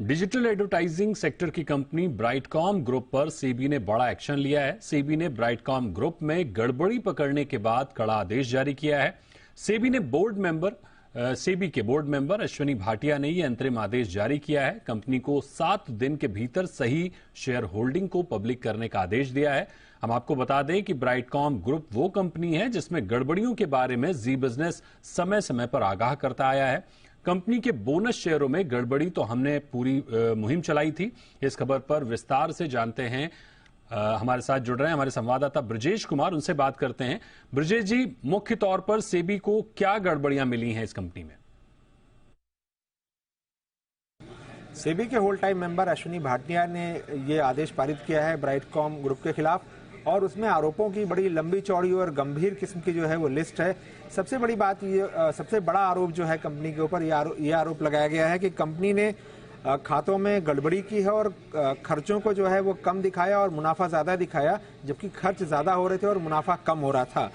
Digital advertising sector की company Brightcom group पर सेबी ने बड़ा एक्शन लिया है। सेबी ने ब्राइटकॉम ग्रुप में गड़बड़ी पकड़ने के बाद कड़ा आदेश जारी किया है। सेबी के बोर्ड मेंबर अश्विनी भाटिया ने यह अंतरिम आदेश जारी किया है। कंपनी को 7 दिन के भीतर सही शेयर होल्डिंग को पब्लिक करने का आदेश दिया है। हम आपको बता दें कि ब्राइटकॉम ग्रुप वो कंपनी है जिसमें गड़बड़ियों के बारे में जी बिजनेस समय समय पर आगाह करता आया है। कंपनी के बोनस शेयरों में गड़बड़ी तो हमने पूरी मुहिम चलाई थी। इस खबर पर विस्तार से जानते हैं, हमारे साथ जुड़ रहे हैं हमारे संवाददाता ब्रजेश कुमार, उनसे बात करते हैं। ब्रजेश जी, मुख्य तौर पर सेबी को क्या गड़बड़ियां मिली हैं इस कंपनी में? सेबी के whole time member Ashwini Bhatia ने ये आदेश पारित किया है ब्राइटकॉम ग्रुप के खिलाफ, और उसमें आरोपों की बड़ी लंबी चौड़ी और गंभीर किस्म की जो है वो लिस्ट है। सबसे बड़ी बात ये, सबसे बड़ा आरोप जो है कंपनी के ऊपर ये आरोप लगाया गया है कि कंपनी ने खातों में गड़बड़ी की है और खर्चों को जो है वो कम दिखाया और मुनाफा ज्यादा दिखाया, जबकि खर्च ज्यादा हो रहे थे और मुनाफा कम हो रहा था।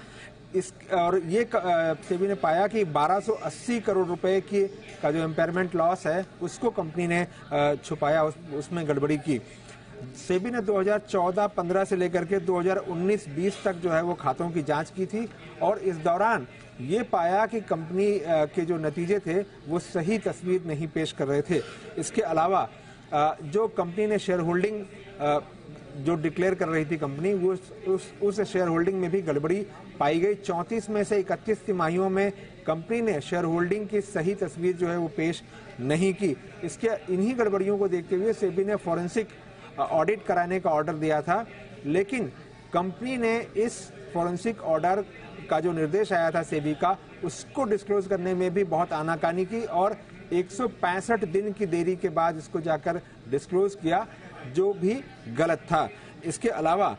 और ये सेबी ने पाया कि 1280 करोड़ रुपए का जो इम्पेयरमेंट लॉस है उसको कंपनी ने छुपाया, उसमें गड़बड़ी की। सेबी ने 2014-15 से लेकर के 2019-20 तक जो है वो खातों की जांच की थी और इस दौरान ये पाया कि कंपनी के जो नतीजे थे वो सही तस्वीर नहीं पेश कर रहे थे। इसके अलावा जो कंपनी ने शेयर होल्डिंग जो डिक्लेयर कर रही थी कंपनी, वो उस शेयर होल्डिंग में भी गड़बड़ी पाई गई। 34 में से 31 तिमाहियों में कंपनी ने शेयर होल्डिंग की सही तस्वीर जो है वो पेश नहीं की। इन्हीं गड़बड़ियों को देखते हुए सेबी ने फॉरेंसिक ऑडिट कराने का ऑर्डर दिया था, लेकिन कंपनी ने इस फॉरेंसिक ऑर्डर का जो निर्देश आया था सेबी का, उसको डिस्क्लोज करने में भी बहुत आनाकानी की और 165 दिन की देरी के बाद इसको जाकर डिस्क्लोज किया, जो भी गलत था। इसके अलावा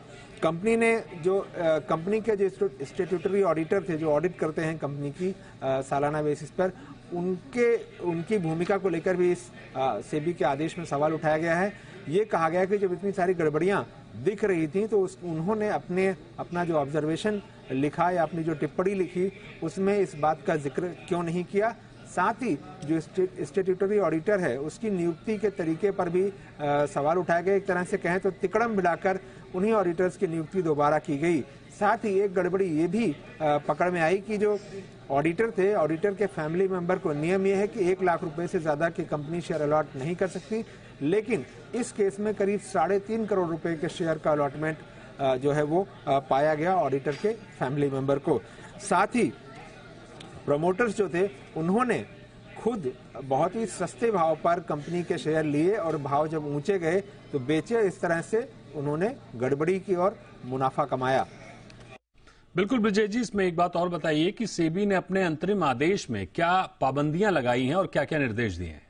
कंपनी ने कंपनी के जो स्टैट्यूटरी ऑडिटर थे, जो ऑडिट करते हैं कंपनी की सालाना बेसिस पर, उनकी भूमिका को लेकर भी इस सेबी के आदेश में सवाल उठाया गया है। ये कहा गया कि जब इतनी सारी गड़बड़ियां दिख रही थी तो उन्होंने अपना जो ऑब्जर्वेशन लिखा या अपनी जो टिप्पणी लिखी उसमें इस बात का जिक्र क्यों नहीं किया। साथ ही जो स्टैट्यूटरी ऑडिटर है उसकी नियुक्ति के तरीके पर भी सवाल उठाए गए। एक तरह से कहें तो तिकड़म मिलाकर उन्हीं ऑडिटर्स की नियुक्ति दोबारा की गई। साथ ही एक गड़बड़ी ये भी पकड़ में आई कि जो ऑडिटर थे, ऑडिटर के फैमिली मेंबर को नियम यह है कि 1 लाख रुपए से ज्यादा की कंपनी शेयर अलॉट नहीं कर सकती, लेकिन इस केस में करीब 3.5 करोड़ रुपए के शेयर का अलॉटमेंट जो है वो पाया गया ऑडिटर के फैमिली मेंबर को। साथ ही प्रमोटर्स जो थे उन्होंने खुद बहुत ही सस्ते भाव पर कंपनी के शेयर लिए और भाव जब ऊंचे गए तो बेचे। इस तरह से उन्होंने गड़बड़ी की और मुनाफा कमाया। बिल्कुल ब्रजेश जी, इसमें एक बात और बताइए कि सेबी ने अपने अंतरिम आदेश में क्या पाबंदियां लगाई हैं और क्या क्या निर्देश दिए हैं?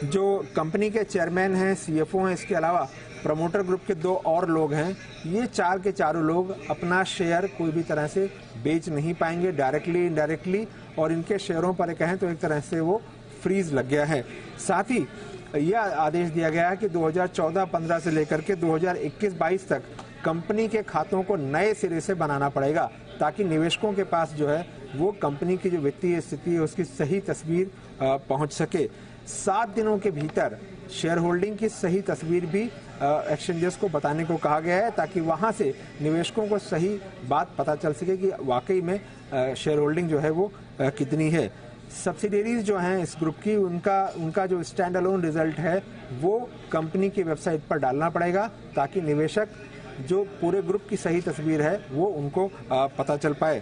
जो कंपनी के चेयरमैन हैं, सीएफओ हैं, इसके अलावा प्रमोटर ग्रुप के 2 और लोग हैं, ये 4 के चारों लोग अपना शेयर कोई भी तरह से बेच नहीं पाएंगे, डायरेक्टली इनडायरेक्टली, और इनके शेयरों पर कहें तो एक तरह से वो फ्रीज लग गया है। साथ ही यह आदेश दिया गया है कि 2014-15 से लेकर के 2021-22 तक कंपनी के खातों को नए सिरे से बनाना पड़ेगा, ताकि निवेशकों के पास जो है वो कंपनी की जो वित्तीय स्थिति है उसकी सही तस्वीर पहुंच सके। 7 दिनों के भीतर शेयर होल्डिंग की सही तस्वीर भी एक्सचेंजेस को बताने को कहा गया है, ताकि वहां से निवेशकों को सही बात पता चल सके कि वाकई में शेयर होल्डिंग जो है वो कितनी है। सब्सिडियरीज जो हैं इस ग्रुप की, उनका जो स्टैंड अलोन रिजल्ट है वो कंपनी की वेबसाइट पर डालना पड़ेगा, ताकि निवेशक जो पूरे ग्रुप की सही तस्वीर है वो उनको पता चल पाए।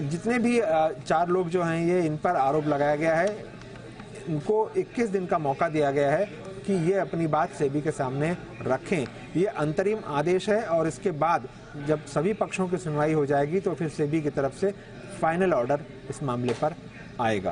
जितने भी 4 लोग जो हैं ये इन पर आरोप लगाया गया है, उनको 21 दिन का मौका दिया गया है कि ये अपनी बात सेबी के सामने रखें। ये अंतरिम आदेश है और इसके बाद जब सभी पक्षों की सुनवाई हो जाएगी तो फिर सेबी की तरफ से फाइनल ऑर्डर इस मामले पर आएगा।